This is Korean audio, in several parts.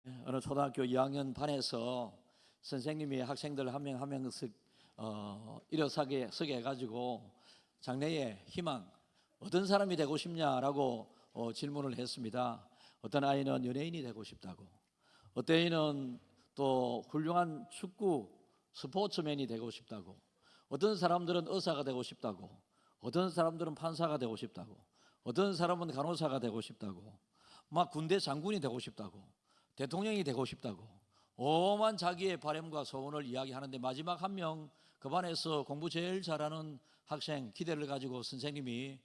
어느 초등학교 2학년 반에서 선생님이 학생들 한 명 한 명씩 일어서게 서게 해가지고 장래의 희망, 어떤 사람이 되고 싶냐라고 질문을 했습니다. 어떤 아이는 연예인이 되고 싶다고, 어떤 아이는 또 훌륭한 축구 스포츠맨이 되고 싶다고, 어떤 사람들은 의사가 되고 싶다고, 어떤 사람들은 판사가 되고 싶다고, 어떤 사람은 간호사가 되고 싶다고, 막 군대 장군이 되고 싶다고, 대통령이 되고 싶다고 오만 자기의 바람과 소원을 이야기하는데, 마지막 한 명, 그 반에서 공부 제일 잘하는 학생 기대를 가지고 선생님이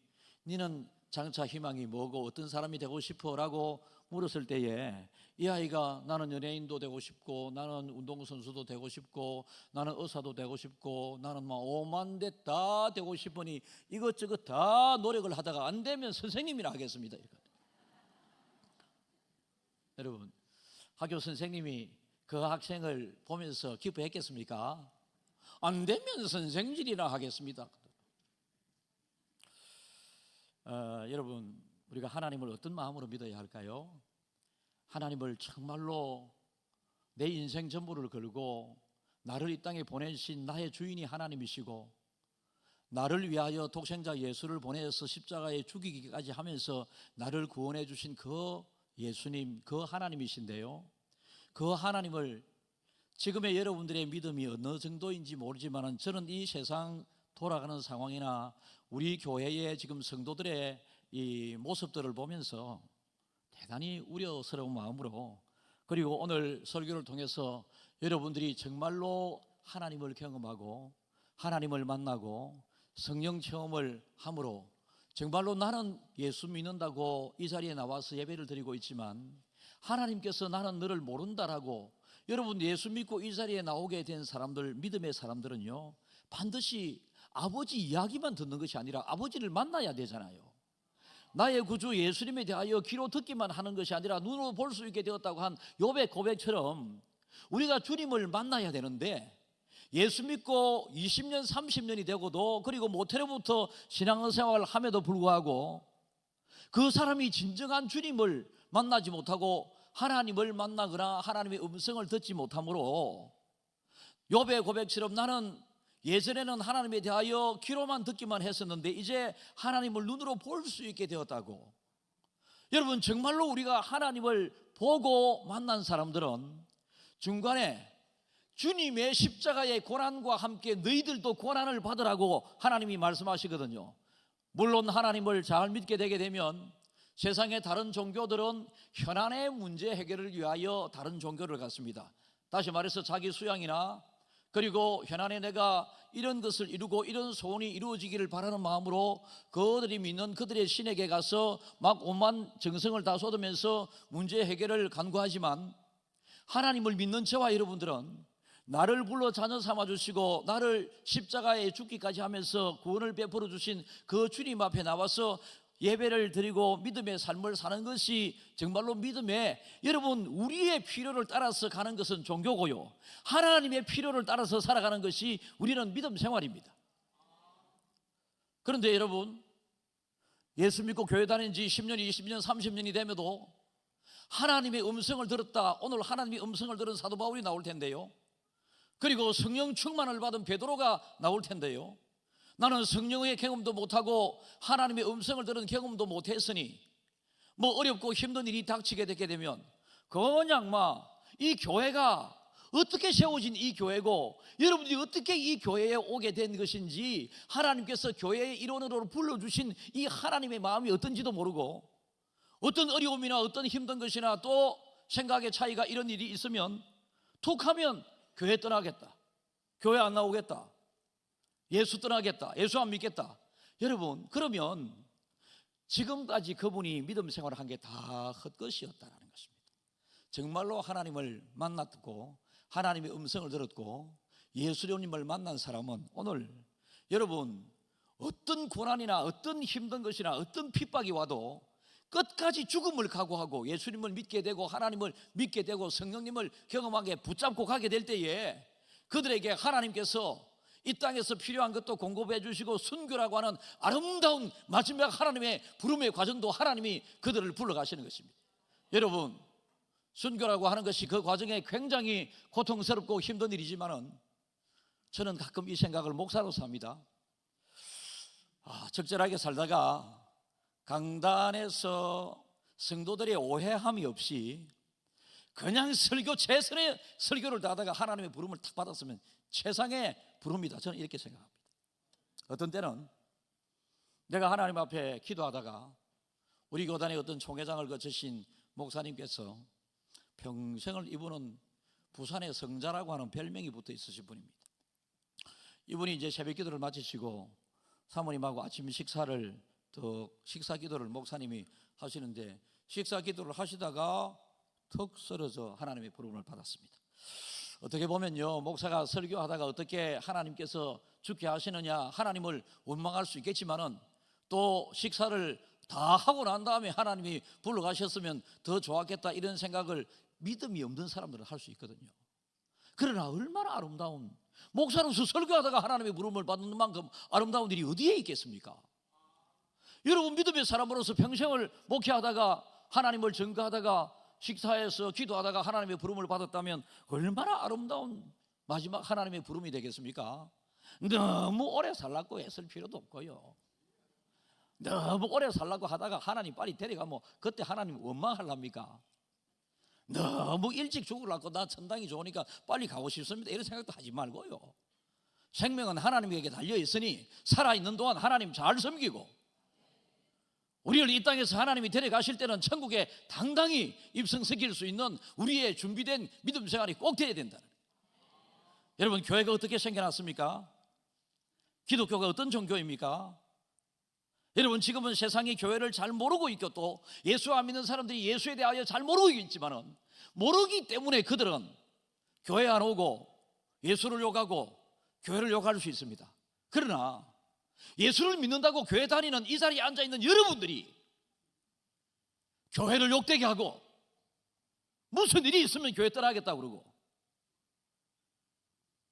니는 장차 희망이 뭐고 어떤 사람이 되고 싶어? 라고 물었을 때에 이 아이가 나는 연예인도 되고 싶고, 나는 운동선수도 되고 싶고, 나는 의사도 되고 싶고, 나는 막 오만 대 다 되고 싶으니 이것저것 다 노력을 하다가 안 되면 선생님이라 하겠습니다. 여러분, 학교 선생님이 그 학생을 보면서 기뻐했겠습니까? 안 되면 선생질이나 하겠습니다. 여러분, 우리가 하나님을 어떤 마음으로 믿어야 할까요? 하나님을 정말로 내 인생 전부를 걸고 나를 이 땅에 보내신 나의 주인이 하나님이시고, 나를 위하여 독생자 예수를 보내서 십자가에 죽이기까지 하면서 나를 구원해 주신 그 예수님, 그 하나님이신데요, 그 하나님을 지금의 여러분들의 믿음이 어느 정도인지 모르지만 저는 이 세상 돌아가는 상황이나 우리 교회의 지금 성도들의 이 모습들을 보면서 대단히 우려스러운 마음으로, 그리고 오늘 설교를 통해서 여러분들이 정말로 하나님을 경험하고 하나님을 만나고 성령 체험을 함으로 정말로 나는 예수 믿는다고 이 자리에 나와서 예배를 드리고 있지만 하나님께서 나는 너를 모른다라고, 여러분 예수 믿고 이 자리에 나오게 된 사람들, 믿음의 사람들은요, 반드시 아버지 이야기만 듣는 것이 아니라 아버지를 만나야 되잖아요. 나의 구주 예수님에 대하여 귀로 듣기만 하는 것이 아니라 눈으로 볼 수 있게 되었다고 한 욥의 고백처럼 우리가 주님을 만나야 되는데, 예수 믿고 20년 30년이 되고도, 그리고 모태로부터 신앙생활을 함에도 불구하고 그 사람이 진정한 주님을 만나지 못하고 하나님을 만나거나 하나님의 음성을 듣지 못하므로 욥의 고백처럼 나는 예전에는 하나님에 대하여 귀로만 듣기만 했었는데 이제 하나님을 눈으로 볼 수 있게 되었다고. 여러분, 정말로 우리가 하나님을 보고 만난 사람들은 중간에 주님의 십자가의 고난과 함께 너희들도 고난을 받으라고 하나님이 말씀하시거든요. 물론 하나님을 잘 믿게 되게 되면 세상의 다른 종교들은 현안의 문제 해결을 위하여 다른 종교를 갖습니다. 다시 말해서 자기 수양이나, 그리고 현안에 내가 이런 것을 이루고 이런 소원이 이루어지기를 바라는 마음으로 그들이 믿는 그들의 신에게 가서 막 오만 정성을 다 쏟으면서 문제 해결을 간구하지만, 하나님을 믿는 저와 여러분들은 나를 불러 자녀 삼아주시고 나를 십자가에 죽기까지 하면서 구원을 베풀어 주신 그 주님 앞에 나와서 예배를 드리고 믿음의 삶을 사는 것이 정말로 믿음의, 여러분 우리의 필요를 따라서 가는 것은 종교고요, 하나님의 필요를 따라서 살아가는 것이 우리는 믿음 생활입니다. 그런데 여러분, 예수 믿고 교회 다닌 지 10년, 20년, 30년이 되면도 하나님의 음성을 들었다. 오늘 하나님의 음성을 들은 사도 바울이 나올 텐데요, 그리고 성령 충만을 받은 베드로가 나올 텐데요, 나는 성령의 경험도 못하고 하나님의 음성을 들은 경험도 못했으니 뭐 어렵고 힘든 일이 닥치게 되게 되면 그냥 이 교회가 어떻게 세워진 이 교회고 여러분들이 어떻게 이 교회에 오게 된 것인지, 하나님께서 교회의 일원으로 불러주신 이 하나님의 마음이 어떤지도 모르고, 어떤 어려움이나 어떤 힘든 것이나 또 생각의 차이가 이런 일이 있으면 툭 하면 교회 떠나겠다, 교회 안 나오겠다, 예수 떠나겠다, 예수 안 믿겠다. 여러분, 그러면 지금까지 그분이 믿음 생활을 한 게 다 헛것이었다는 것입니다. 정말로 하나님을 만났고 하나님의 음성을 들었고 예수님을 만난 사람은 오늘 여러분 어떤 고난이나 어떤 힘든 것이나 어떤 핍박이 와도 끝까지 죽음을 각오하고 예수님을 믿게 되고 하나님을 믿게 되고 성령님을 경험하게 붙잡고 가게 될 때에 그들에게 하나님께서 이 땅에서 필요한 것도 공급해 주시고 순교라고 하는 아름다운 마지막 하나님의 부름의 과정도 하나님이 그들을 불러가시는 것입니다. 여러분, 순교라고 하는 것이 그 과정에 굉장히 고통스럽고 힘든 일이지만은 저는 가끔 이 생각을 목사로서 합니다. 적절하게 살다가 강단에서 성도들의 오해함이 없이 그냥 최선의 설교를 다하다가 하나님의 부름을 탁 받았으면 최상의 부름이다. 저는 이렇게 생각합니다. 어떤 때는 내가 하나님 앞에 기도하다가 우리 교단의 어떤 총회장을 거치신 목사님께서 평생을 이분은 부산의 성자라고 하는 별명이 붙어 있으신 분입니다. 이분이 이제 새벽 기도를 마치시고 사모님하고 아침 식사 기도를 목사님이 하시는데 식사 기도를 하시다가 턱 쓰러져 하나님의 부름을 받았습니다. 어떻게 보면요, 목사가 설교하다가 어떻게 하나님께서 죽게 하시느냐 하나님을 원망할 수 있겠지만은 또 식사를 다 하고 난 다음에 하나님이 불러가셨으면 더 좋았겠다 이런 생각을 믿음이 없는 사람들은 할 수 있거든요. 그러나 얼마나 아름다운, 목사로서 설교하다가 하나님의 부름을 받는 만큼 아름다운 일이 어디에 있겠습니까? 여러분, 믿음의 사람으로서 평생을 목회하다가 하나님을 전가하다가 식사해서 기도하다가 하나님의 부름을 받았다면 얼마나 아름다운 마지막 하나님의 부름이 되겠습니까? 너무 오래 살라고 애쓸 필요도 없고요. 너무 오래 살라고 하다가 하나님 빨리 데려가면 그때 하나님 원망하랍니까? 너무 일찍 죽으려고 나 천당이 좋으니까 빨리 가고 싶습니다 이런 생각도 하지 말고요. 생명은 하나님에게 달려있으니 살아있는 동안 하나님 잘 섬기고 우리를 이 땅에서 하나님이 데려가실 때는 천국에 당당히 입성시킬 수 있는 우리의 준비된 믿음 생활이 꼭 돼야 된다는 거예요. 여러분, 교회가 어떻게 생겨났습니까? 기독교가 어떤 종교입니까? 여러분, 지금은 세상이 교회를 잘 모르고 있고 또 예수 안 믿는 사람들이 예수에 대하여 잘 모르고 있지만은 모르기 때문에 그들은 교회 안 오고 예수를 욕하고 교회를 욕할 수 있습니다. 그러나 예수를 믿는다고 교회 다니는 이 자리에 앉아있는 여러분들이 교회를 욕되게 하고 무슨 일이 있으면 교회 떠나겠다고 그러고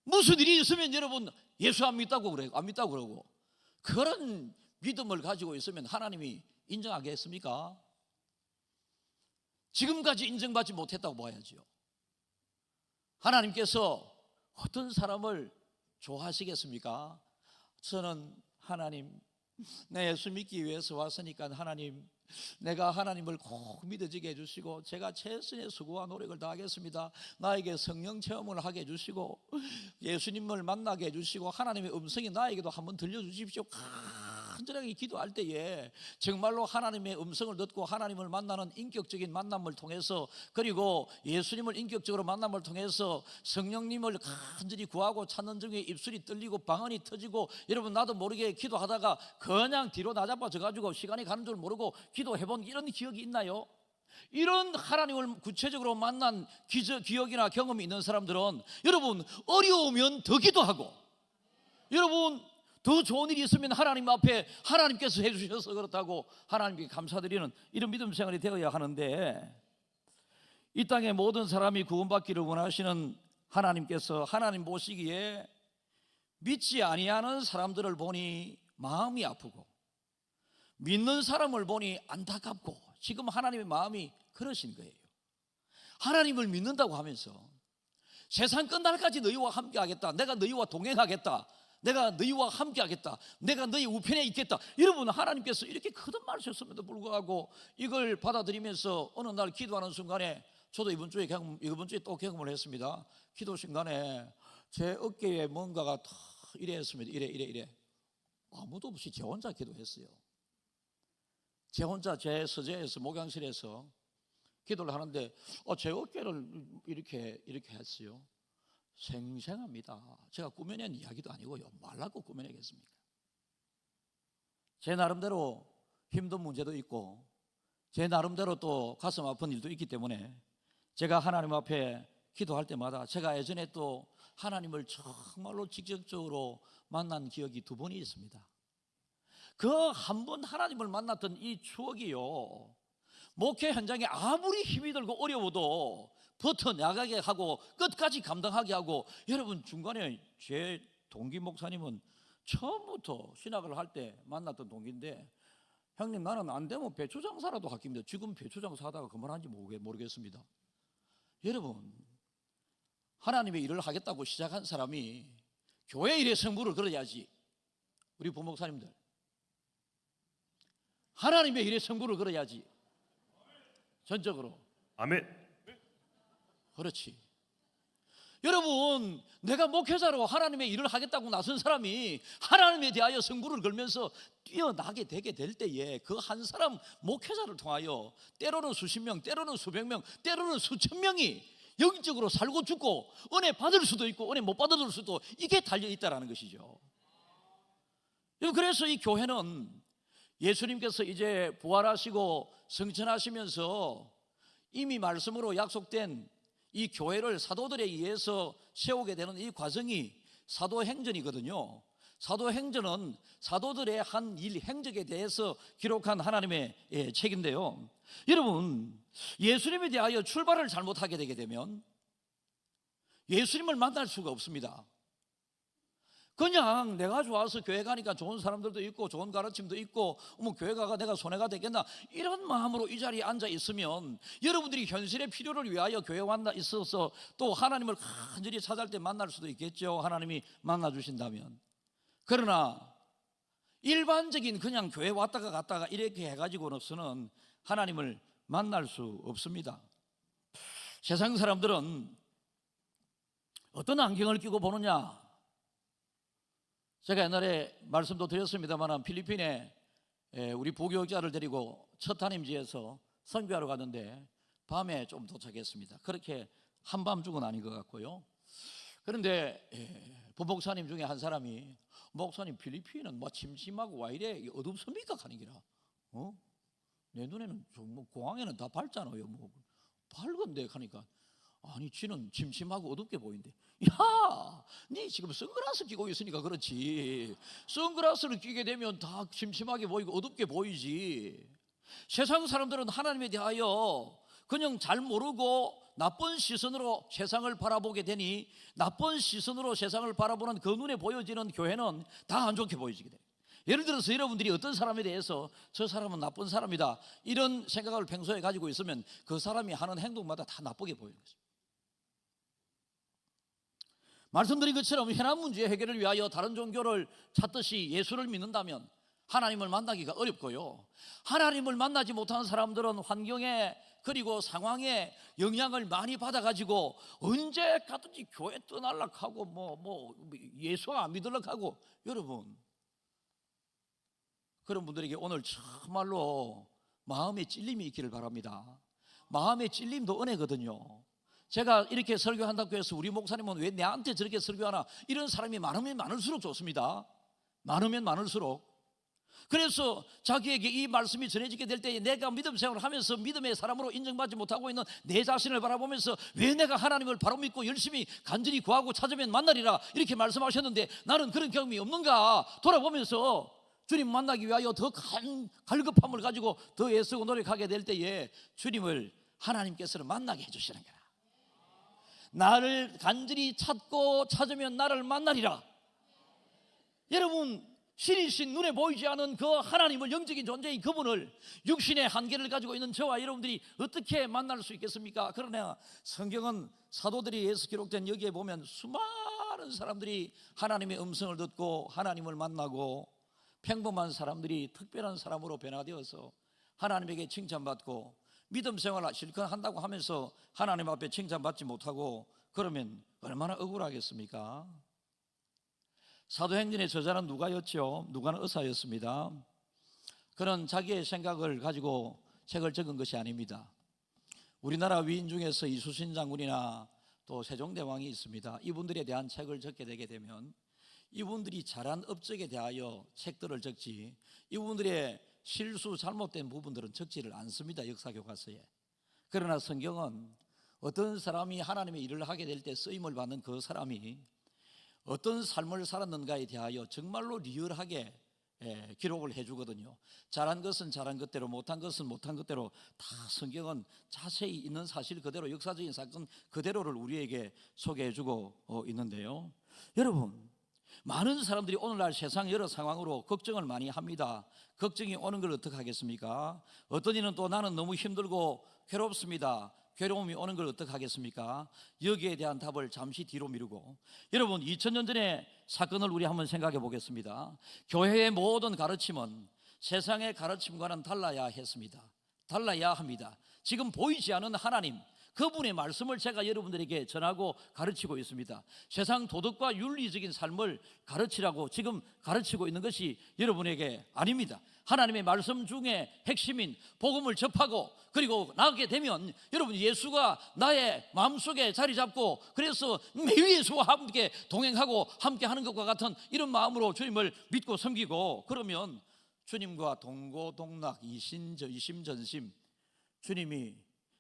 무슨 일이 있으면 여러분 예수 안 믿다고 그러고 그런 믿음을 가지고 있으면 하나님이 인정하겠습니까? 지금까지 인정받지 못했다고 봐야죠. 하나님께서 어떤 사람을 좋아하시겠습니까? 저는 하나님, 내 예수 믿기 위해서 왔으니까 하나님, 내가 하나님을 꼭 믿어지게 해주시고 제가 최선의 수고와 노력을 다하겠습니다. 나에게 성령 체험을 하게 해주시고 예수님을 만나게 해주시고 하나님의 음성이 나에게도 한번 들려주십시오. 간절하게 기도할 때에 정말로 하나님의 음성을 듣고 하나님을 만나는 인격적인 만남을 통해서 그리고 예수님을 인격적으로 만남을 통해서 성령님을 간절히 구하고 찾는 중에 입술이 떨리고 방언이 터지고 여러분 나도 모르게 기도하다가 그냥 뒤로 나자빠져 가지고 시간이 가는 줄 모르고 기도해본 이런 기억이 있나요? 이런 하나님을 구체적으로 만난 기억이나 경험이 있는 사람들은 여러분 어려우면 더 기도하고 여러분 더 좋은 일이 있으면 하나님 앞에 하나님께서 해주셔서 그렇다고 하나님께 감사드리는 이런 믿음 생활이 되어야 하는데 이 땅의 모든 사람이 구원받기를 원하시는 하나님께서 하나님 보시기에 믿지 아니하는 사람들을 보니 마음이 아프고 믿는 사람을 보니 안타깝고 지금 하나님의 마음이 그러신 거예요. 하나님을 믿는다고 하면서 세상 끝날까지 너희와 함께 하겠다, 내가 너희와 동행하겠다, 내가 너희와 함께 하겠다, 내가 너희 우편에 있겠다, 여러분 하나님께서 이렇게 거듭 말하셨음에도 불구하고 이걸 받아들이면서 어느 날 기도하는 순간에 저도 이번 주에 또 경험을 했습니다. 기도 순간에 제 어깨에 뭔가가 다 이래 했습니다. 이래 아무도 없이 제 혼자 기도했어요. 제 혼자 제 서재에서 목양실에서 기도를 하는데 제 어깨를 이렇게 했어요. 생생합니다. 제가 꾸며낸 이야기도 아니고요. 말라고 꾸며내겠습니까? 제 나름대로 힘든 문제도 있고 제 나름대로 또 가슴 아픈 일도 있기 때문에 제가 하나님 앞에 기도할 때마다 제가 예전에 또 하나님을 정말로 직접적으로 만난 기억이 2번이 있습니다. 그 한 번 하나님을 만났던 이 추억이요, 목회 현장에 아무리 힘이 들고 어려워도 버텨나가게 하고 끝까지 감당하게 하고, 여러분 중간에 제 동기 목사님은 처음부터 신학을 할 때 만났던 동기인데, 형님 나는 안 되면 배추장사라도 할깁니다. 지금 배추장사 하다가 그만한지 모르겠습니다. 여러분, 하나님의 일을 하겠다고 시작한 사람이 교회 일의 성부를 걸어야지. 우리 부목사님들, 하나님의 일의 성부를 걸어야지. 전적으로. 아멘. 그렇지. 여러분, 내가 목회자로 하나님의 일을 하겠다고 나선 사람이 하나님에 대하여 성부를 걸면서 뛰어나게 되게 될 때에 그 한 사람 목회자를 통하여 때로는 수십 명, 때로는 수백 명, 때로는 수천 명이 영적으로 살고 죽고 은혜 받을 수도 있고 은혜 못 받을 수도, 이게 달려 있다라는 것이죠. 그래서 이 교회는 예수님께서 이제 부활하시고 승천하시면서 이미 말씀으로 약속된 이 교회를 사도들에 의해서 세우게 되는 이 과정이 사도행전이거든요. 사도행전은 사도들의 한 일, 행적에 대해서 기록한 하나님의 책인데요. 여러분, 예수님에 대하여 출발을 잘못하게 되게 되면 예수님을 만날 수가 없습니다. 그냥 내가 좋아서 교회 가니까 좋은 사람들도 있고 좋은 가르침도 있고 교회 가가 내가 손해가 되겠나, 이런 마음으로 이 자리에 앉아 있으면 여러분들이 현실의 필요를 위하여 교회에 왔나 있어서 또 하나님을 간절히 찾을 때 만날 수도 있겠죠. 하나님이 만나 주신다면. 그러나 일반적인 그냥 교회 왔다가 갔다가 이렇게 해가지고는 하나님을 만날 수 없습니다. 세상 사람들은 어떤 안경을 끼고 보느냐, 제가 옛날에 말씀도 드렸습니다만 필리핀에 우리 부교육자를 데리고 첫 한임지에서 선교하러 갔는데 밤에 좀 도착했습니다. 그렇게 한밤중은 아닌 것 같고요. 그런데 부목사님 중에 한 사람이, 목사님 필리핀은 뭐 침침하고 와 이래 어둡습니까? 하는 기라. 내 눈에는 좀 공항에는 다 밝잖아요. 밝은데 하니까, 아니 지는 침침하고 어둡게 보인대. 야, 네 지금 선글라스 끼고 있으니까 그렇지. 선글라스를 끼게 되면 다 침침하게 보이고 어둡게 보이지. 세상 사람들은 하나님에 대하여 그냥 잘 모르고 나쁜 시선으로 세상을 바라보게 되니, 나쁜 시선으로 세상을 바라보는 그 눈에 보여지는 교회는 다 안 좋게 보여지게 돼요. 예를 들어서 여러분들이 어떤 사람에 대해서 저 사람은 나쁜 사람이다, 이런 생각을 평소에 가지고 있으면 그 사람이 하는 행동마다 다 나쁘게 보이는 거죠. 말씀드린 것처럼 현안 문제 해결을 위하여 다른 종교를 찾듯이 예수를 믿는다면 하나님을 만나기가 어렵고요. 하나님을 만나지 못하는 사람들은 환경에 그리고 상황에 영향을 많이 받아가지고 언제 가든지 교회 떠날라 하고 예수 안 믿으려고 하고, 여러분, 그런 분들에게 오늘 정말로 마음의 찔림이 있기를 바랍니다. 마음의 찔림도 은혜거든요. 제가 이렇게 설교한다고 해서 우리 목사님은 왜 내한테 저렇게 설교하나, 이런 사람이 많으면 많을수록 좋습니다. 많으면 많을수록. 그래서 자기에게 이 말씀이 전해지게 될 때 내가 믿음 생활을 하면서 믿음의 사람으로 인정받지 못하고 있는 내 자신을 바라보면서 왜 내가 하나님을 바로 믿고 열심히 간절히 구하고 찾으면 만나리라 이렇게 말씀하셨는데 나는 그런 경험이 없는가 돌아보면서 주님 만나기 위하여 더 갈급함을 가지고 더 애쓰고 노력하게 될 때에 주님을 하나님께서는 만나게 해주시는 거야. 나를 간절히 찾고 찾으면 나를 만나리라. 여러분, 신이신 눈에 보이지 않은 그 하나님을, 영적인 존재인 그분을 육신의 한계를 가지고 있는 저와 여러분들이 어떻게 만날 수 있겠습니까? 그러나 성경은 사도들에 의해서 기록된 여기에 보면 수많은 사람들이 하나님의 음성을 듣고 하나님을 만나고 평범한 사람들이 특별한 사람으로 변화되어서 하나님에게 칭찬받고 믿음 생활을 실컷 한다고 하면서 하나님 앞에 칭찬받지 못하고 그러면 얼마나 억울하겠습니까? 사도행전의 저자는 누가였죠? 누가는 의사였습니다. 그는 자기의 생각을 가지고 책을 적은 것이 아닙니다. 우리나라 위인 중에서 이수신 장군이나 또 세종대왕이 있습니다. 이분들에 대한 책을 적게 되게 되면 이분들이 잘한 업적에 대하여 책들을 적지, 이분들의 실수 잘못된 부분들은 적지를 않습니다. 역사교과서에. 그러나 성경은 어떤 사람이 하나님의 일을 하게 될 때 쓰임을 받는 그 사람이 어떤 삶을 살았는가에 대하여 정말로 리얼하게 기록을 해주거든요. 잘한 것은 잘한 것대로, 못한 것은 못한 것대로 다 성경은 자세히 있는 사실 그대로, 역사적인 사건 그대로를 우리에게 소개해주고 있는데요. 여러분, 많은 사람들이 오늘날 세상 여러 상황으로 걱정을 많이 합니다. 걱정이 오는 걸 어떻게 하겠습니까? 어떤 이는 또 나는 너무 힘들고 괴롭습니다. 괴로움이 오는 걸 어떡하겠습니까? 여기에 대한 답을 잠시 뒤로 미루고, 여러분 2000년 전의 사건을 우리 한번 생각해 보겠습니다. 교회의 모든 가르침은 세상의 가르침과는 달라야 했습니다. 달라야 합니다. 지금 보이지 않는 하나님, 그분의 말씀을 제가 여러분들에게 전하고 가르치고 있습니다. 세상 도덕과 윤리적인 삶을 가르치라고 지금 가르치고 있는 것이 여러분에게 아닙니다. 하나님의 말씀 중에 핵심인 복음을 접하고, 그리고 나가게 되면 여러분 예수가 나의 마음속에 자리 잡고, 그래서 매일 예수와 함께 동행하고 함께 하는 것과 같은 이런 마음으로 주님을 믿고 섬기고, 그러면 주님과 동고동락, 이심전심, 주님이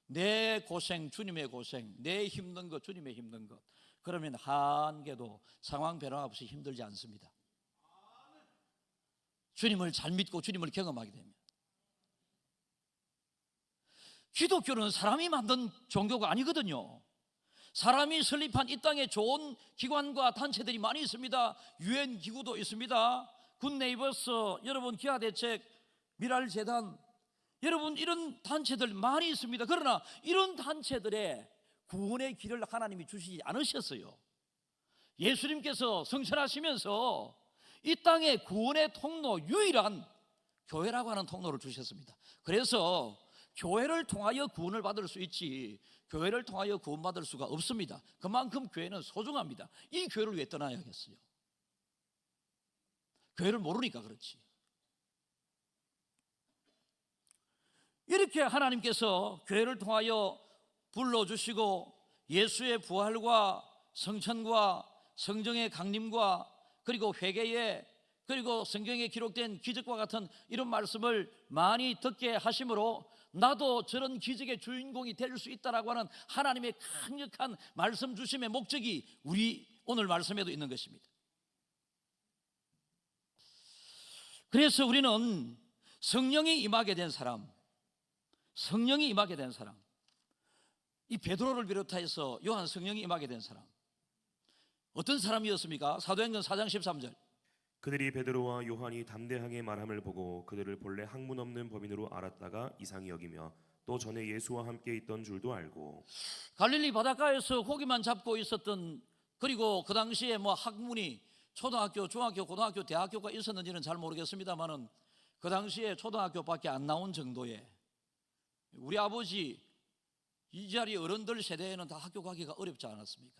내 고생 주님의 고생, 내 힘든 것 주님의 힘든 것, 그러면 한 개도 상황 변화 없이 힘들지 않습니다. 주님을 잘 믿고 주님을 경험하게 됩니다. 기독교는 사람이 만든 종교가 아니거든요. 사람이 설립한 이 땅에 좋은 기관과 단체들이 많이 있습니다. 유엔 기구도 있습니다. 굿네이버스, 여러분 기아대책, 미랄재단, 여러분 이런 단체들 많이 있습니다. 그러나 이런 단체들의 구원의 길을 하나님이 주시지 않으셨어요. 예수님께서 성천하시면서 이 땅의 구원의 통로, 유일한 교회라고 하는 통로를 주셨습니다. 그래서 교회를 통하여 구원을 받을 수 있지, 교회를 통하여 구원받을 수가 없습니다. 그만큼 교회는 소중합니다. 이 교회를 왜 떠나야겠어요? 교회를 모르니까 그렇지. 이렇게 하나님께서 교회를 통하여 불러주시고, 예수의 부활과 성천과 성령의 강림과 그리고 회개에, 그리고 성경에 기록된 기적과 같은 이런 말씀을 많이 듣게 하심으로 나도 저런 기적의 주인공이 될 수 있다라고 하는 하나님의 강력한 말씀 주심의 목적이 우리 오늘 말씀에도 있는 것입니다. 그래서 우리는 성령이 임하게 된 사람, 성령이 임하게 된 사람, 이 베드로를 비롯해서 요한 성령이 임하게 된 사람, 어떤 사람이었습니까? 사도행전 4장 13절, 그들이 베드로와 요한이 담대하게 말함을 보고 그들을 본래 학문 없는 범인으로 알았다가 이상히 여기며 또 전에 예수와 함께 있던 줄도 알고. 갈릴리 바닷가에서 고기만 잡고 있었던, 그리고 그 당시에 뭐 학문이 초등학교, 중학교, 고등학교, 대학교가 있었는지는 잘 모르겠습니다만은 그 당시에 초등학교밖에 안 나온 정도의, 우리 아버지 이 자리 어른들 세대에는 다 학교 가기가 어렵지 않았습니까?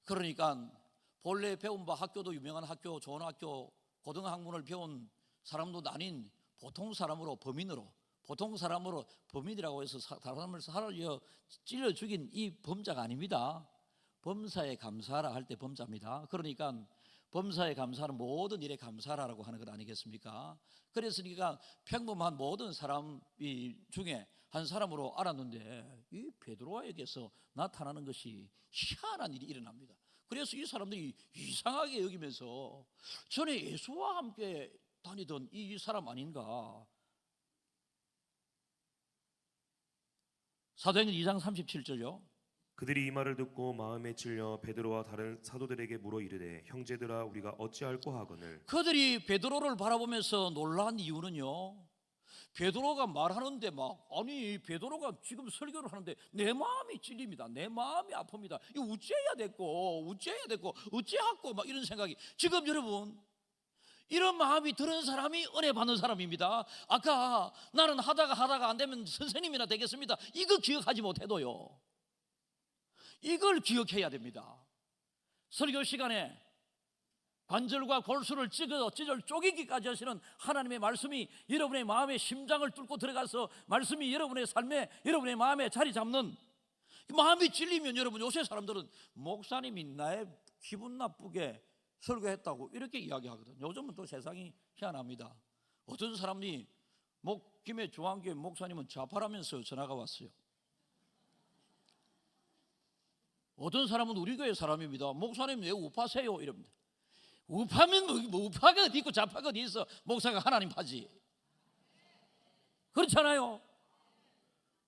그러니까 본래 배운 바 학교도 유명한 학교, 좋은 학교, 고등학문을 배운 사람도 아닌 보통 사람으로, 범인으로, 보통 사람으로 범인이라고 해서 사람을 살려 찔러 죽인 이 범자가 아닙니다. 범사에 감사하라 할 때 범자입니다. 그러니까 범사에 감사하는 모든 일에 감사하라고 하는 것 아니겠습니까? 그랬으니까 평범한 모든 사람 중에 한 사람으로 알았는데 이 베드로에게서 나타나는 것이 희한한 일이 일어납니다. 그래서 이 사람들이 이상하게 여기면서 전에 예수와 함께 다니던 이 사람 아닌가. 사도행전 2장 37절요. 그들이 이 말을 듣고 마음에 찔려 베드로와 다른 사도들에게 물어 이르되 형제들아 우리가 어찌할꼬 하거늘. 그들이 베드로를 바라보면서 놀란 이유는요, 베드로가 말하는데 아니 베드로가 지금 설교를 하는데 내 마음이 찔립니다. 내 마음이 아픕니다. 이거 어찌해야 됐고 어찌하고 이런 생각이. 지금 여러분 이런 마음이 드는 사람이 은혜 받는 사람입니다. 아까 나는 하다가 안 되면 선생님이나 되겠습니다, 이거 기억하지 못해도요, 이걸 기억해야 됩니다. 설교 시간에 관절과 골수를 찢어 쪼개기까지 하시는 하나님의 말씀이 여러분의 마음의 심장을 뚫고 들어가서 말씀이 여러분의 삶에, 여러분의 마음에 자리 잡는, 마음이 찔리면 여러분, 요새 사람들은 목사님이 나의 기분 나쁘게 설교했다고 이렇게 이야기하거든요. 요즘은 또 세상이 희한합니다. 어떤 사람이 김해 중앙교회 목사님은 좌파라면서 전화가 왔어요. 어떤 사람은 우리 교회 사람입니다. 목사님 왜 우파세요? 이럽니다. 우파면 뭐 우파가 어디 있고 좌파가 어디 있어? 목사가 하나님 파지. 그렇잖아요.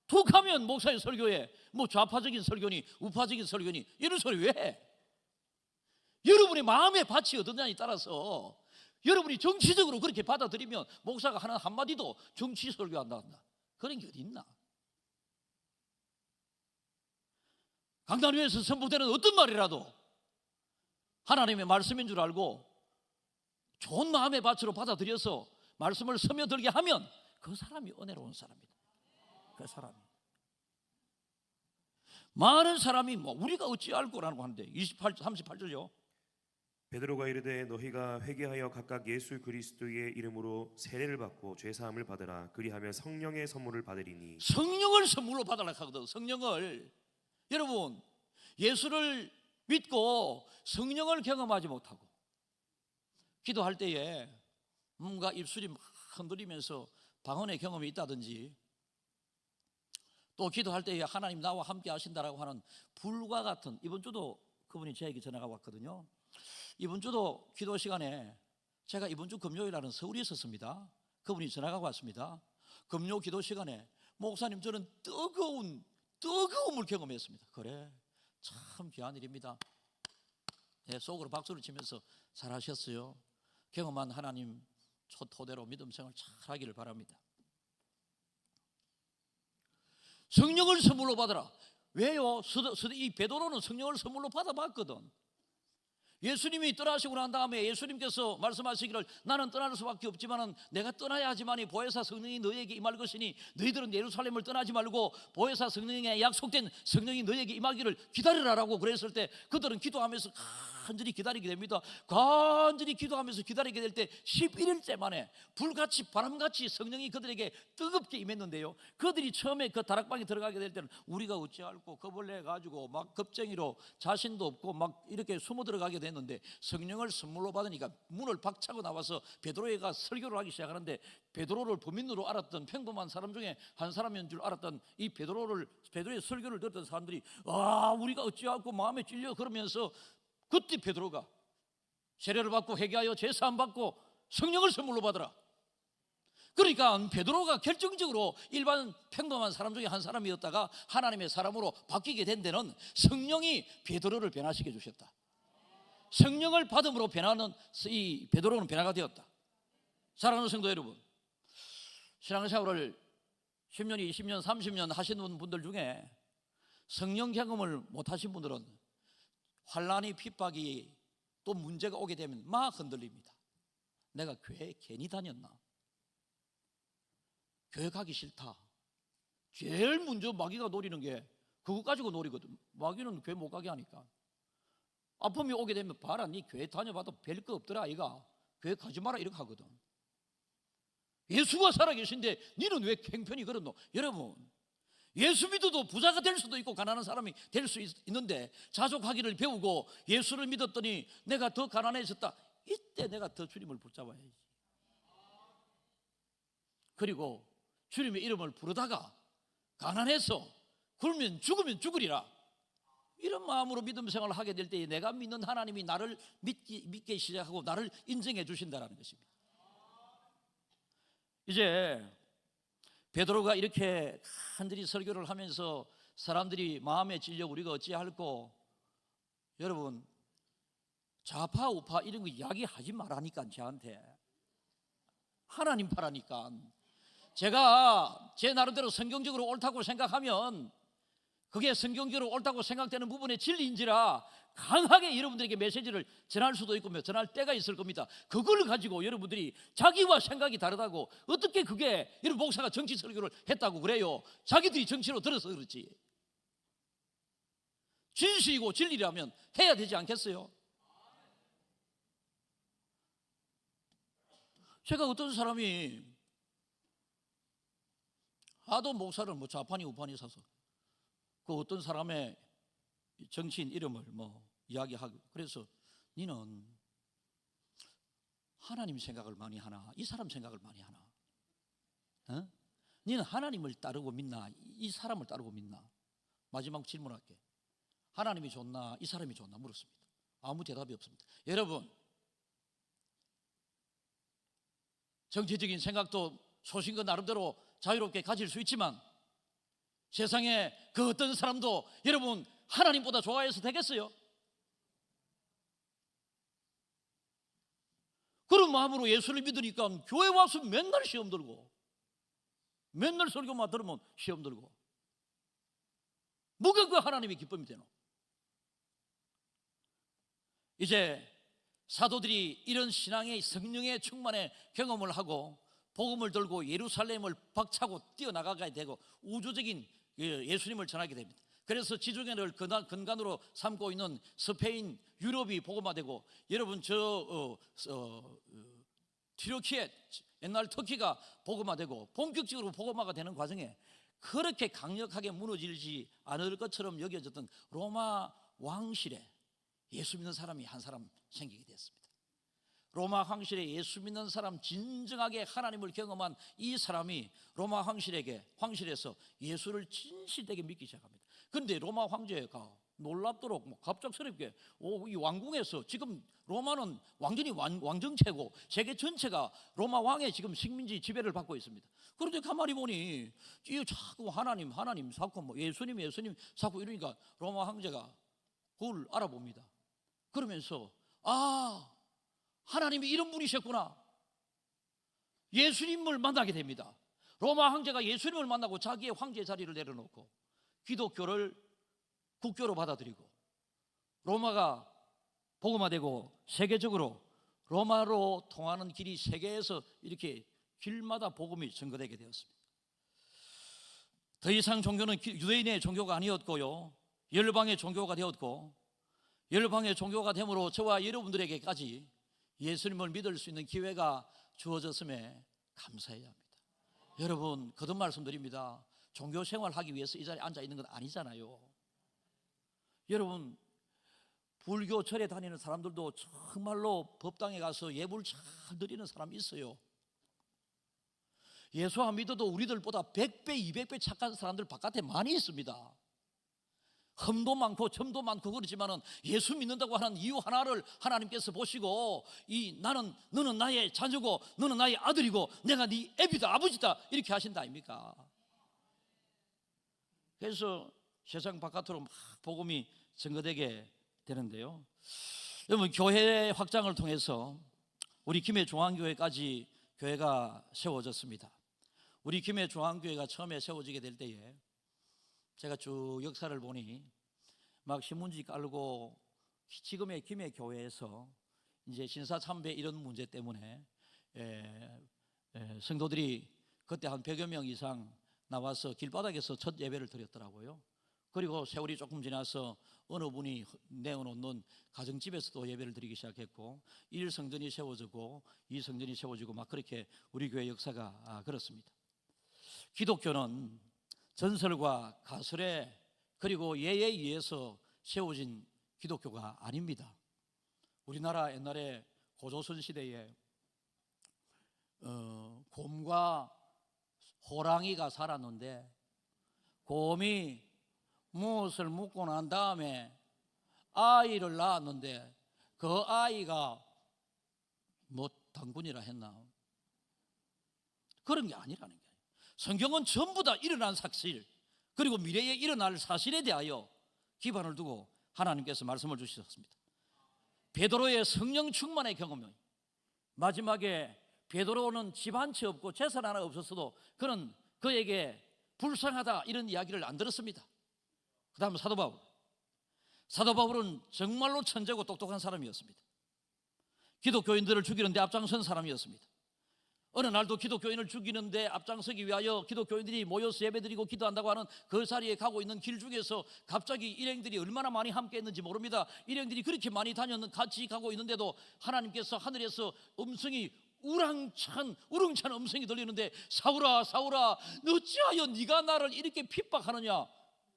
툭하면 목사의 설교에 뭐 좌파적인 설교니 우파적인 설교니 이런 소리 왜 해? 여러분의 마음의 밭이 어떠냐에 따라서 여러분이 정치적으로 그렇게 받아들이면 목사가 하는 한마디도 정치 설교한다 그런 게 어디 있나? 강단 위에서 선포되는 어떤 말이라도 하나님의 말씀인 줄 알고 좋은 마음의 밭으로 받아들여서 말씀을 스며들게 하면 그 사람이 은혜로운 사람이다. 그 사람이. 많은 사람이 뭐 우리가 어찌 알고라고 하는데 38절요. 베드로가 이르되 너희가 회개하여 각각 예수 그리스도의 이름으로 세례를 받고 죄 사함을 받으라. 그리하면 성령의 선물을 받으리니. 성령을 선물로 받으라 하거든. 성령을. 여러분, 예수를 믿고 성령을 경험하지 못하고 기도할 때에 뭔가 입술이 막 흔들리면서 방언의 경험이 있다든지, 또 기도할 때에 하나님 나와 함께 하신다라고 하는 불과 같은, 이번 주도 그분이 저에게 전화가 왔거든요. 이번 주도 기도 시간에 제가 이번 주 금요일 날은 서울에 있었습니다. 그분이 전화가 왔습니다. 금요 기도 시간에 목사님 저는 뜨거움을 경험했습니다. 그래, 참 귀한 일입니다. 네, 속으로 박수를 치면서 잘하셨어요. 경험한 하나님 토대로 믿음 생활 잘 하기를 바랍니다. 성령을 선물로 받으라. 왜요? 이 베드로는 성령을 선물로 받아봤거든. 예수님이 떠나시고 난 다음에 예수님께서 말씀하시기를 나는 떠날 수밖에 없지만 내가 떠나야 하지만이 보혜사 성령이 너희에게 임할 것이니 너희들은 예루살렘을 떠나지 말고 보혜사 성령에 약속된 성령이 너희에게 임하기를 기다리라라고 그랬을 때 그들은 기도하면서 간절히 기다리게 됩니다. 간절히 기도하면서 기다리게 될 때 11일째 만에 불같이 바람같이 성령이 그들에게 뜨겁게 임했는데요, 그들이 처음에 그 다락방에 들어가게 될 때는 우리가 어찌할꼬 겁을 내가지고 막 겁쟁이로 자신도 없고 막 이렇게 숨어 들어가게 됐는데, 성령을 선물로 받으니까 문을 박차고 나와서 베드로가 설교를 하기 시작하는데, 베드로를 범인으로 알았던 평범한 사람 중에 한 사람인 줄 알았던 이 베드로의 설교를 듣던 사람들이 우리가 어찌할꼬 마음에 찔려 그러면서 그때 베드로가 세례를 받고 회개하여 제사함 받고 성령을 선물로 받으라. 그러니까 베드로가 결정적으로 일반 평범한 사람 중에 한 사람이었다가 하나님의 사람으로 바뀌게 된 데는 성령이 베드로를 변화시켜 주셨다. 성령을 받음으로 변하는 이 베드로는 변화가 되었다. 사랑하는 성도 여러분, 신앙생활을 10년, 20년, 30년 하시는 분들 중에 성령 경험을 못하신 분들은 환난이, 핍박이, 또 문제가 오게 되면 막 흔들립니다. 내가 교회 괜히 다녔나? 교회 가기 싫다. 제일 먼저 마귀가 노리는 게 그거 가지고 노리거든. 마귀는 교회 못 가게 하니까. 아픔이 오게 되면 봐라, 네 교회 다녀봐도 별 거 없더라 아이가. 교회 가지 마라 이렇게 하거든. 예수가 살아계신데 너는 왜 팽편히 그러노? 여러분, 예수 믿어도 부자가 될 수도 있고 가난한 사람이 될 수 있는데 자족하기를 배우고 예수를 믿었더니 내가 더 가난해졌다. 이때 내가 더 주님을 붙잡아야지. 그리고 주님의 이름을 부르다가 가난해서 굶으면 죽으면 죽으리라, 이런 마음으로 믿음 생활을 하게 될 때에 내가 믿는 하나님이 나를 믿게 시작하고 나를 인정해 주신다는 것입니다. 이제 베드로가 이렇게 간절히 설교를 하면서 사람들이 마음에 찔려 우리가 어찌할꼬, 여러분 좌파 우파 이런 거 이야기하지 말라니까. 저한테 하나님 파라니까. 제가 제 나름대로 성경적으로 옳다고 생각하면 그게 성경적으로 옳다고 생각되는 부분의 진리인지라 강하게 여러분들에게 메시지를 전할 수도 있고 전할 때가 있을 겁니다. 그걸 가지고 여러분들이 자기와 생각이 다르다고 어떻게 그게 여러분 목사가 정치 설교를 했다고 그래요? 자기들이 정치로 들어서 그렇지. 진실이고 진리라면 해야 되지 않겠어요? 제가 어떤 사람이 하도 목사를 뭐 좌판이 우판이 사서 그 어떤 사람의 정치인 이름을 뭐 이야기하고, 그래서 니는 하나님 생각을 많이 하나 이 사람 생각을 많이 하나? 어? 니는 하나님을 따르고 믿나 이 사람을 따르고 믿나? 마지막 질문할게. 하나님이 좋나 이 사람이 좋나 물었습니다. 아무 대답이 없습니다. 여러분, 정치적인 생각도 소신과 나름대로 자유롭게 가질 수 있지만 세상에 그 어떤 사람도 여러분 하나님보다 좋아해서 되겠어요? 그런 마음으로 예수를 믿으니까 교회 와서 맨날 시험 들고 맨날 설교만 들으면 시험 들고 뭐가 그 하나님의 기쁨이 되노? 이제 사도들이 이런 신앙의 성령의 충만의 경험을 하고 복음을 들고 예루살렘을 박차고 뛰어나가게 되고 우주적인 예수님을 전하게 됩니다. 그래서 지중해를 근간으로 삼고 있는 스페인, 유럽이 복음화되고, 여러분 튀르키예, 옛날 터키가 복음화되고 본격적으로 복음화가 되는 과정에 그렇게 강력하게 무너지지 않을 것처럼 여겨졌던 로마 왕실에 예수 믿는 사람이 한 사람 생기게 됐습니다. 로마 황실에 예수 믿는 사람, 진정하게 하나님을 경험한 이 사람이 로마 황실에서 예수를 진실되게 믿기 시작합니다. 그런데 로마 황제가 놀랍도록 갑작스럽게 이 왕궁에서, 지금 로마는 완전히 왕정체고 세계 전체가 로마 왕의 지금 식민지 지배를 받고 있습니다. 그런데 가만히 보니 이 자꾸 하나님 자꾸 예수님 자꾸 이러니까 로마 황제가 그걸 알아봅니다. 그러면서 하나님이 이런 분이셨구나. 예수님을 만나게 됩니다. 로마 황제가 예수님을 만나고 자기의 황제 자리를 내려놓고 기독교를 국교로 받아들이고 로마가 복음화되고 세계적으로 로마로 통하는 길이 세계에서 이렇게 길마다 복음이 전거되게 되었습니다. 더 이상 종교는 유대인의 종교가 아니었고요, 열방의 종교가 되었고, 열방의 종교가 됨으로 저와 여러분들에게까지 예수님을 믿을 수 있는 기회가 주어졌음에 감사해야 합니다. 여러분, 거듭 말씀드립니다. 종교 생활하기 위해서 이 자리에 앉아 있는 건 아니잖아요. 여러분, 불교 절에 다니는 사람들도 정말로 법당에 가서 예불 잘 드리는 사람이 있어요. 예수 안 믿어도 우리들보다 100배, 200배 착한 사람들 바깥에 많이 있습니다. 흠도 많고 점도 많고 그렇지만은 예수 믿는다고 하는 이유 하나를 하나님께서 보시고, 너는 나의 자녀고 너는 나의 아들이고 내가 네 애비다, 아버지다, 이렇게 하신다 아닙니까? 그래서 세상 바깥으로 막 복음이 전거되게 되는데요, 여러분, 교회 확장을 통해서 우리 김해 중앙교회까지 교회가 세워졌습니다. 우리 김해 중앙교회가 처음에 세워지게 될 때에 제가 쭉 역사를 보니 막 신문지 깔고 지금의 김해 교회에서 이제 신사참배 이런 문제 때문에 성도들이 그때 한 100여 명 이상 나와서 길바닥에서 첫 예배를 드렸더라고요. 그리고 세월이 조금 지나서 어느 분이 내어놓는 가정집에서도 예배를 드리기 시작했고, 1성전이 세워지고 2성전이 세워지고 막 그렇게 우리 교회 역사가 그렇습니다. 기독교는 전설과 가설에 그리고 예에 의해서 세워진 기독교가 아닙니다. 우리나라 옛날에 고조선 시대에 곰과 호랑이가 살았는데, 곰이 무엇을 묻고 난 다음에 아이를 낳았는데 그 아이가 뭐 당군이라 했나, 그런 게 아니라는 거예요. 성경은 전부 다 일어난 사실, 그리고 미래에 일어날 사실에 대하여 기반을 두고 하나님께서 말씀을 주셨습니다. 베드로의 성령 충만의 경험이, 마지막에 베드로는 집 한 채 없고 재산 하나 없었어도 그는 그에게 불쌍하다 이런 이야기를 안 들었습니다. 그 다음 사도 바울은 정말로 천재고 똑똑한 사람이었습니다. 기독교인들을 죽이는데 앞장선 사람이었습니다. 어느 날도 기독교인을 죽이는데 앞장서기 위하여 기독교인들이 모여서 예배드리고 기도한다고 하는 그 자리에 가고 있는 길 중에서 갑자기 일행들이 얼마나 많이 함께 했는지 모릅니다. 일행들이 그렇게 많이 같이 가고 있는데도 하나님께서 하늘에서 음성이 우렁찬 음성이 들리는데, 사울아 사울아 어찌하여 네가 나를 이렇게 핍박하느냐.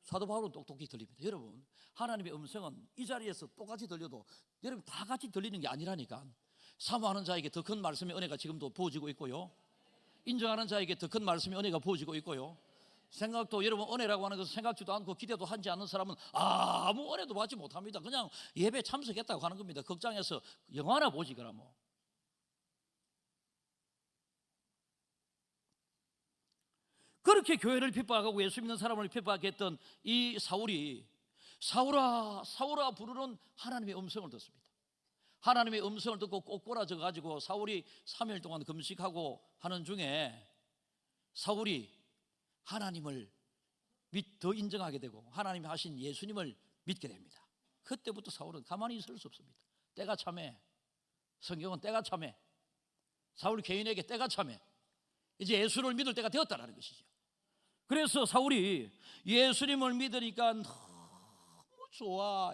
사도 바울은 똑똑히 들립니다. 여러분, 하나님의 음성은 이 자리에서 똑같이 들려도 여러분 다 같이 들리는 게 아니라니까. 사모하는 자에게 더 큰 말씀의 은혜가 지금도 부어지고 있고요, 인정하는 자에게 더 큰 말씀의 은혜가 부어지고 있고요, 생각도 여러분 은혜라고 하는 것은 생각지도 않고 기대도 하지 않는 사람은 아무 은혜도 받지 못합니다. 그냥 예배 참석했다고 하는 겁니다. 극장에서 영화나 보지 그럼 뭐. 그렇게 교회를 핍박하고 예수 믿는 사람을 핍박했던 이 사울이 사울아 사울아 부르는 하나님의 음성을 듣습니다. 하나님의 음성을 듣고 꼬꾸라져 가지고 사울이 3일 동안 금식하고 하는 중에 사울이 하나님을 더 인정하게 되고 하나님이 하신 예수님을 믿게 됩니다. 그때부터 사울은 가만히 있을 수 없습니다. 때가 참해. 성경은 때가 참해. 사울 개인에게 때가 참해. 이제 예수를 믿을 때가 되었다는 것이죠. 그래서 사울이 예수님을 믿으니까 너무 좋아.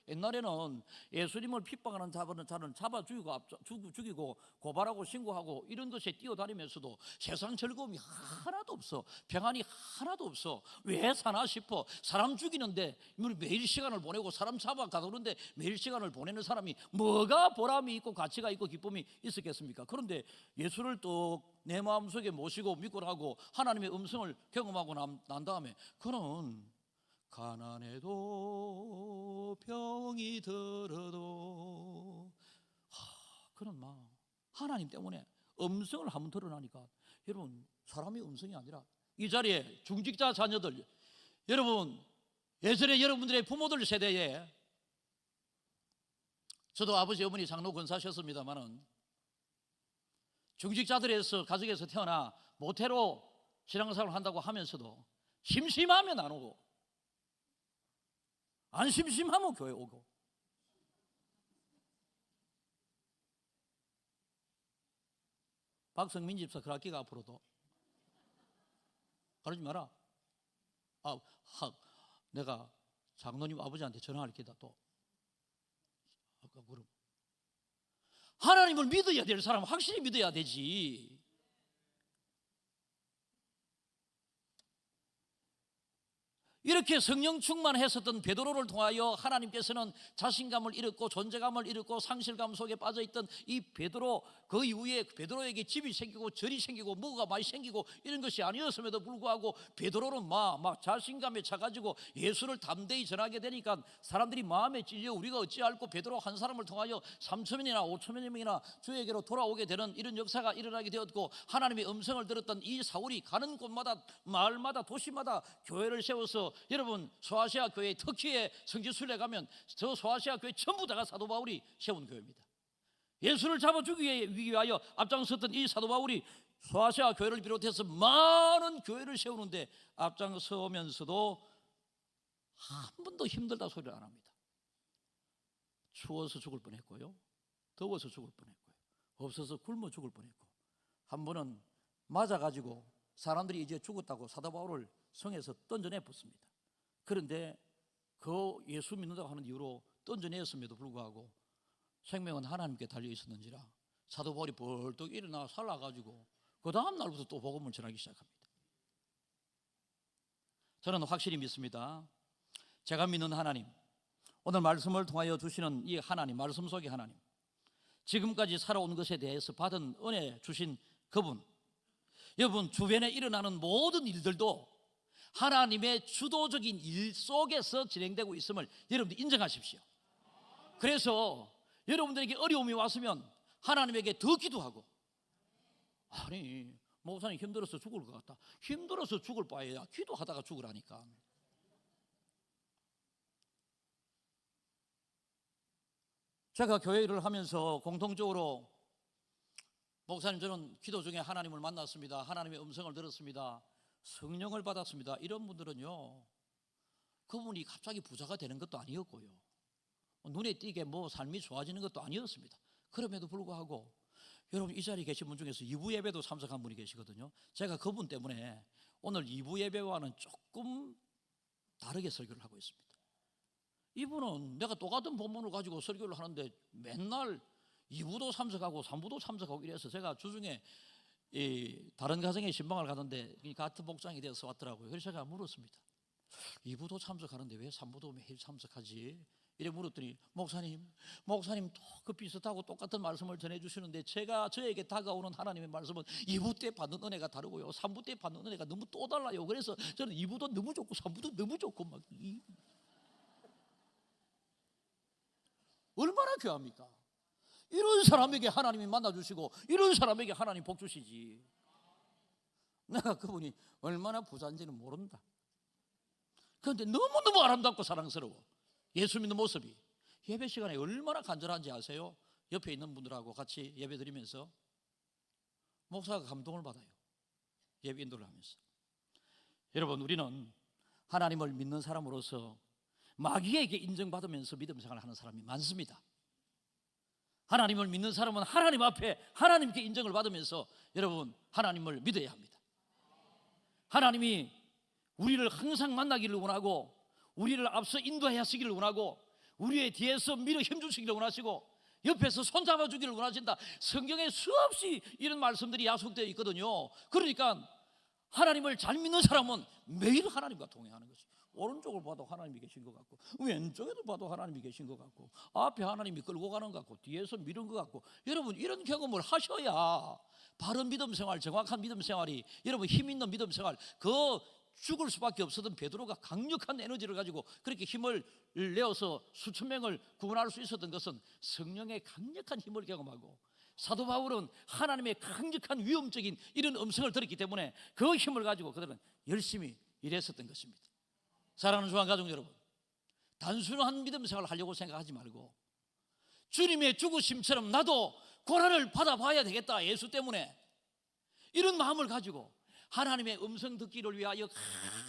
옛날에는 예수님을 핍박하는 자는 잡아 죽이고 고발하고 신고하고 이런 것에 뛰어다니면서도 세상 즐거움이 하나도 없어. 평안이 하나도 없어. 왜 사나 싶어. 사람 죽이는데 매일 시간을 보내고 사람 잡아 가두는데 매일 시간을 보내는 사람이 뭐가 보람이 있고 가치가 있고 기쁨이 있었겠습니까? 그런데 예수를 또 내 마음속에 모시고 믿고 나고 하나님의 음성을 경험하고 난 다음에 그는 가난해도 병이 들어도 그는 막 하나님 때문에 음성을 한번 드러나니까 여러분 사람의 음성이 아니라 이 자리에 중직자 자녀들 여러분 예전에 여러분들의 부모들 세대에 저도 아버지 어머니 장로 권사셨습니다마는 중직자들에서 가족에서 태어나 모태로 신앙생활을 한다고 하면서도 심심하면 안 오고 안 심심하면 교회 오고 박성민 집사 그럴기가 앞으로도 그러지 마라. 내가 장로님 아버지한테 전화할 게다 또 아까 그럼 하나님을 믿어야 될 사람은 확실히 믿어야 되지. 이렇게 성령 충만했었던 베드로를 통하여 하나님께서는 자신감을 잃었고 존재감을 잃었고 상실감 속에 빠져있던 이 베드로, 그 이후에 베드로에게 집이 생기고 절이 생기고 뭐가 많이 생기고 이런 것이 아니었음에도 불구하고 베드로는 막 자신감에 차가지고 예수를 담대히 전하게 되니까 사람들이 마음에 찔려 우리가 어찌할꼬 베드로 한 사람을 통하여 3,000명이나 5,000명이나 주에게로 돌아오게 되는 이런 역사가 일어나게 되었고, 하나님의 음성을 들었던 이 사울이 가는 곳마다 마을마다 도시마다 교회를 세워서, 여러분 소아시아 교회 터키에 성지순례 가면 저 소아시아 교회 전부 다가 사도 바울이 세운 교회입니다. 예수를 잡아 죽이기 위하여 앞장섰던 이 사도 바울이 소아시아 교회를 비롯해서 많은 교회를 세우는데 앞장서면서도 한 번도 힘들다 소리를 안 합니다. 추워서 죽을 뻔했고요, 더워서 죽을 뻔했고요, 없어서 굶어 죽을 뻔했고, 한 번은 맞아가지고 사람들이 이제 죽었다고 사도 바울을 성에서 던져내 붙습니다. 그런데 그 예수 믿는다고 하는 이유로 던져냈음에도 불구하고 생명은 하나님께 달려 있었는지라 사도 바울이 벌떡 일어나 살아가지고 그 다음 날부터 또 복음을 전하기 시작합니다. 저는 확실히 믿습니다. 제가 믿는 하나님, 오늘 말씀을 통하여 주시는 이 하나님, 말씀 속의 하나님, 지금까지 살아온 것에 대해서 받은 은혜 주신 그분, 여러분 주변에 일어나는 모든 일들도 하나님의 주도적인 일 속에서 진행되고 있음을 여러분들 인정하십시오. 그래서 여러분들에게 어려움이 왔으면 하나님에게 더 기도하고, 아니 목사님 힘들어서 죽을 것 같다, 힘들어서 죽을 바에야 기도하다가 죽으라니까. 제가 교회 일을 하면서 공통적으로 목사님 저는 기도 중에 하나님을 만났습니다, 하나님의 음성을 들었습니다, 성령을 받았습니다, 이런 분들은요, 그분이 갑자기 부자가 되는 것도 아니었고요, 눈에 띄게 뭐 삶이 좋아지는 것도 아니었습니다. 그럼에도 불구하고 여러분 이 자리에 계신 분 중에서 2부 예배도 참석한 분이 계시거든요. 제가 그분 때문에 오늘 2부 예배와는 조금 다르게 설교를 하고 있습니다. 이분은 내가 똑같은 본문을 가지고 설교를 하는데 맨날 2부도 참석하고 3부도 참석하고 이래서 제가 주중에 다른 가정에 신방을 가는데 같은 복장이 되어서 왔더라고요. 그래서 제가 물었습니다. 2부도 참석하는데 왜 3부도 매일 참석하지? 이래 물었더니 목사님 또 그 비슷하고 똑같은 말씀을 전해주시는데 저에게 다가오는 하나님의 말씀은 2부 때 받는 은혜가 다르고요, 3부 때 받는 은혜가 너무 또 달라요. 그래서 저는 2부도 너무 좋고 3부도 너무 좋고 막 얼마나 귀합니까? 이런 사람에게 하나님이 만나주시고 이런 사람에게 하나님 복 주시지. 내가 그분이 얼마나 부자인지는 모른다. 그런데 너무너무 아름답고 사랑스러워. 예수 믿는 모습이 예배 시간에 얼마나 간절한지 아세요? 옆에 있는 분들하고 같이 예배 드리면서 목사가 감동을 받아요, 예배 인도를 하면서. 여러분 우리는 하나님을 믿는 사람으로서 마귀에게 인정받으면서 믿음 생활을 하는 사람이 많습니다. 하나님을 믿는 사람은 하나님 앞에 하나님께 인정을 받으면서 여러분 하나님을 믿어야 합니다. 하나님이 우리를 항상 만나기를 원하고 우리를 앞서 인도하시기를 원하고 우리의 뒤에서 밀어 힘주시기를 원하시고 옆에서 손잡아주기를 원하신다. 성경에 수없이 이런 말씀들이 약속되어 있거든요. 그러니까 하나님을 잘 믿는 사람은 매일 하나님과 동행하는 것이죠. 오른쪽을 봐도 하나님이 계신 것 같고 왼쪽에도 봐도 하나님이 계신 것 같고 앞에 하나님이 끌고 가는 것 같고 뒤에서 미는 것 같고 여러분 이런 경험을 하셔야 바른 믿음 생활, 정확한 믿음 생활이 여러분 힘 있는 믿음 생활 그 죽을 수밖에 없었던 베드로가 강력한 에너지를 가지고 그렇게 힘을 내어서 수천 명을 구원할 수 있었던 것은 성령의 강력한 힘을 경험하고 사도 바울은 하나님의 강력한 위험적인 이런 음성을 들었기 때문에 그 힘을 가지고 그들은 열심히 일했었던 것입니다. 사랑하는 주한 가족 여러분, 단순한 믿음 생활을 하려고 생각하지 말고 주님의 죽으심처럼 나도 고난을 받아봐야 되겠다, 예수 때문에 이런 마음을 가지고 하나님의 음성 듣기를 위하여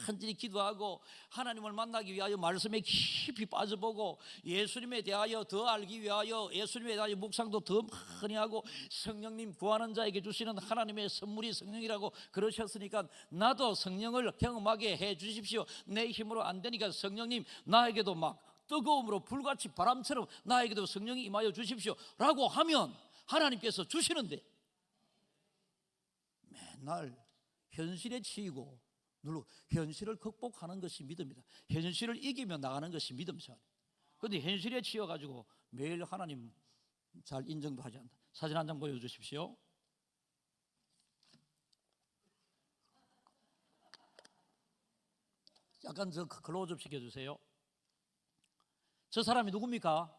간절히 기도하고 하나님을 만나기 위하여 말씀에 깊이 빠져보고 예수님에 대하여 더 알기 위하여 예수님에 대하여 묵상도 더 많이 하고 성령님 구하는 자에게 주시는 하나님의 선물이 성령이라고 그러셨으니까 나도 성령을 경험하게 해 주십시오. 내 힘으로 안 되니까 성령님 나에게도 막 뜨거움으로 불같이 바람처럼 나에게도 성령이 임하여 주십시오 라고 하면 하나님께서 주시는데 맨날 현실에 치이고 눌러 현실을 극복하는 것이 믿음이다. 현실을 이기며 나가는 것이 믿음 생활. 그런데 현실에 치여가지고 매일 하나님 잘 인정도 하지 않는다. 사진 한 장 보여주십시오. 약간 저 클로즈업 시켜주세요. 저 사람이 누굽니까?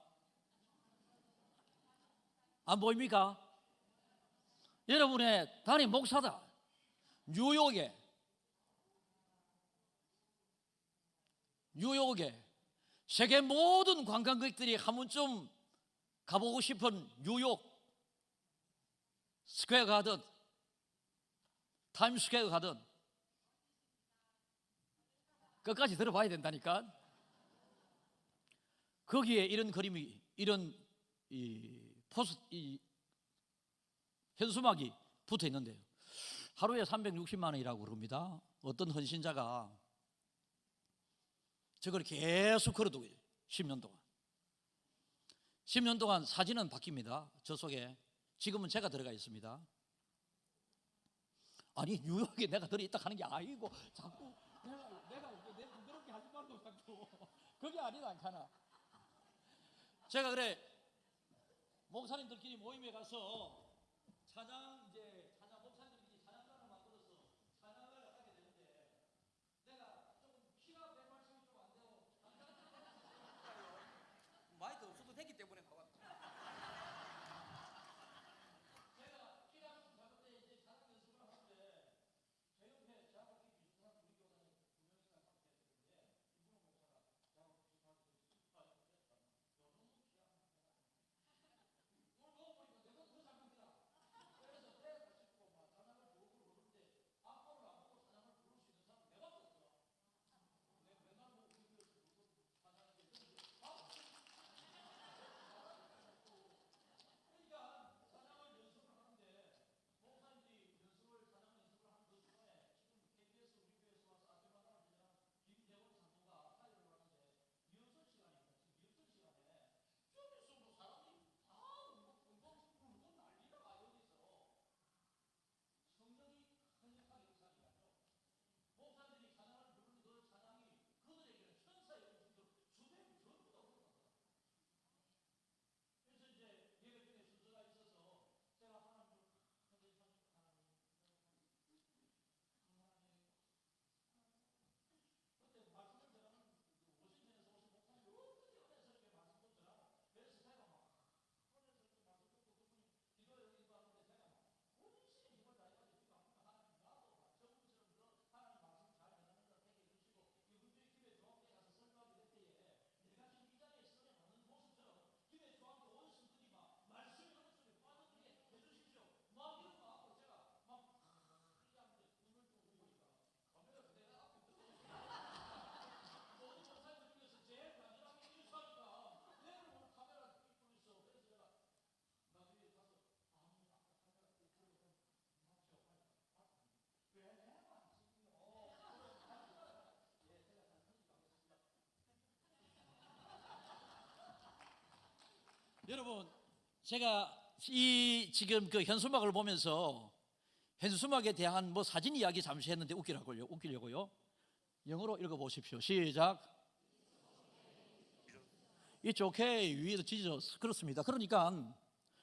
안 보입니까? 여러분의 담임 목사다. 뉴욕에 세계 모든 관광객들이 한 번쯤 가보고 싶은 뉴욕 스퀘어 가든 타임스퀘어 가든 끝까지 들어봐야 된다니까. 거기에 이런 그림이 이런 현수막이 붙어 있는데요. 하루에 360만 원이라고 그럽니다. 어떤 헌신자가 저걸 계속 걸어두고 10년 동안 10년 동안 사진은 바뀝니다. 저 속에 지금은 제가 들어가 있습니다. 아니 뉴욕에 내가 들어있다 하는 게 아니고 자꾸 내가 부끄럽게 하지 말고 자꾸 그게 아니다 않잖아. 제가 그래 목사님들끼리 모임에 가서 찬양 목사님들끼리 찬양단을 만들어서 찬양을 하게 되는데 내가 조금 키가 180이 좀 안 되고 마이크 없어도 됐기 때문에 나왔다. 제가 키가 좀 작은데 이제 찬양 연습을 하는데 제 옆에 저하고 키 비슷한 우리 교사님 2명이나 함께 했는데 이분은 목사가 저하고 비슷하게 너무 키가 여러분, 제가 이 지금 그 현수막을 보면서 현수막에 대한 뭐 사진 이야기 잠시 했는데 웃기려고요. 영어로 읽어보십시오. 시작. It's okay with Jesus. 그렇습니다. 그러니까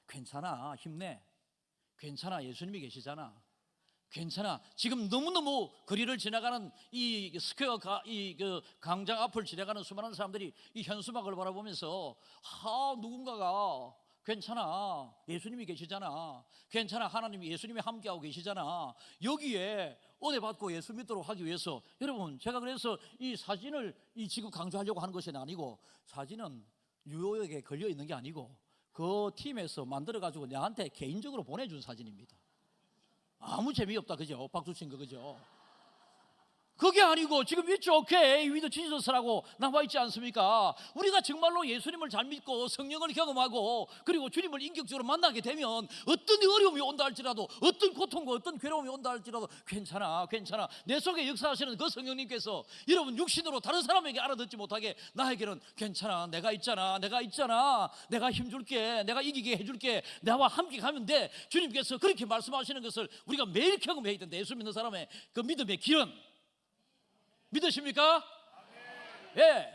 괜찮아, 힘내. 괜찮아, 예수님이 계시잖아. 괜찮아. 지금 너무너무 거리를 지나가는 이 스퀘어 그 광장 앞을 지나가는 수많은 사람들이 이 현수막을 바라보면서 누군가가 괜찮아, 예수님이 계시잖아. 괜찮아, 하나님이 예수님이 함께하고 계시잖아. 여기에 은혜 받고 예수 믿도록 하기 위해서 여러분, 제가 그래서 이 사진을 지금 강조하려고 하는 것이 아니고, 사진은 뉴욕에 걸려 있는 게 아니고 그 팀에서 만들어 가지고 나한테 개인적으로 보내준 사진입니다. 아무 재미없다, 그죠? 박수 친 거, 그죠? 그게 아니고 지금 It's okay with Jesus라고 나와 있지 않습니까? 우리가 정말로 예수님을 잘 믿고 성령을 경험하고 그리고 주님을 인격적으로 만나게 되면 어떤 어려움이 온다 할지라도, 어떤 고통과 어떤 괴로움이 온다 할지라도 괜찮아, 괜찮아. 내 속에 역사하시는 그 성령님께서 여러분 육신으로 다른 사람에게 알아듣지 못하게 나에게는 괜찮아, 내가 있잖아, 내가 있잖아, 내가 힘줄게, 내가 이기게 해줄게, 나와 함께 가면 돼. 주님께서 그렇게 말씀하시는 것을 우리가 매일 경험해야 된다. 예수 믿는 사람의 그 믿음의 길은. 믿으십니까? 예.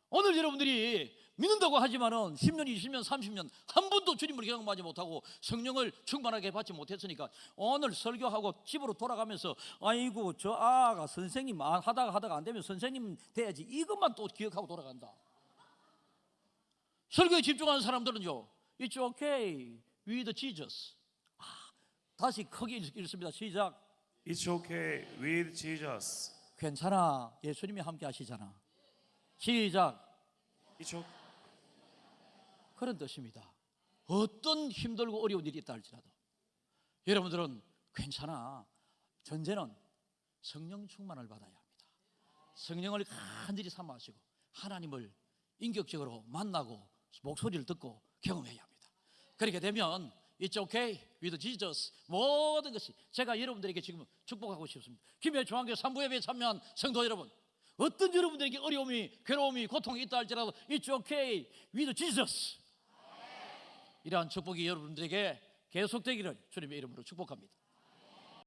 오늘 여러분들이 믿는다고 하지만은 10년, 20년, 30년 한 번도 주님을 경험하지 못하고 성령을 충만하게 받지 못했으니까 오늘 설교하고 집으로 돌아가면서 아이고 저 아가 선생님 하다가 안 되면 선생님 돼야지, 이것만 또 기억하고 돌아간다. 설교에 집중하는 사람들은요, It's okay with Jesus. 다시 크게 읽습니다. 시작. It's okay with Jesus. 괜찮아, 예수님이 함께 하시잖아. 시작. It's okay. 그런 뜻입니다. 어떤 힘들고 어려운 일이 있다 할지라도 여러분들은 괜찮아. 전제는 성령 충만을 받아야 합니다. 성령을 간절히 삼아하시고 하나님을 인격적으로 만나고 목소리를 듣고 경험해야 합니다. 그렇게 되면 It's okay with Jesus. 모든 것이, 제가 여러분들에게 지금 축복하고 싶습니다. 김해 중앙교 3부 예배에 참여한 성도 여러분, 어떤 여러분들에게 어려움이, 괴로움이, 고통이 있다 할지라도 It's okay with Jesus. 이러한 축복이 여러분들에게 계속되기를 주님의 이름으로 축복합니다.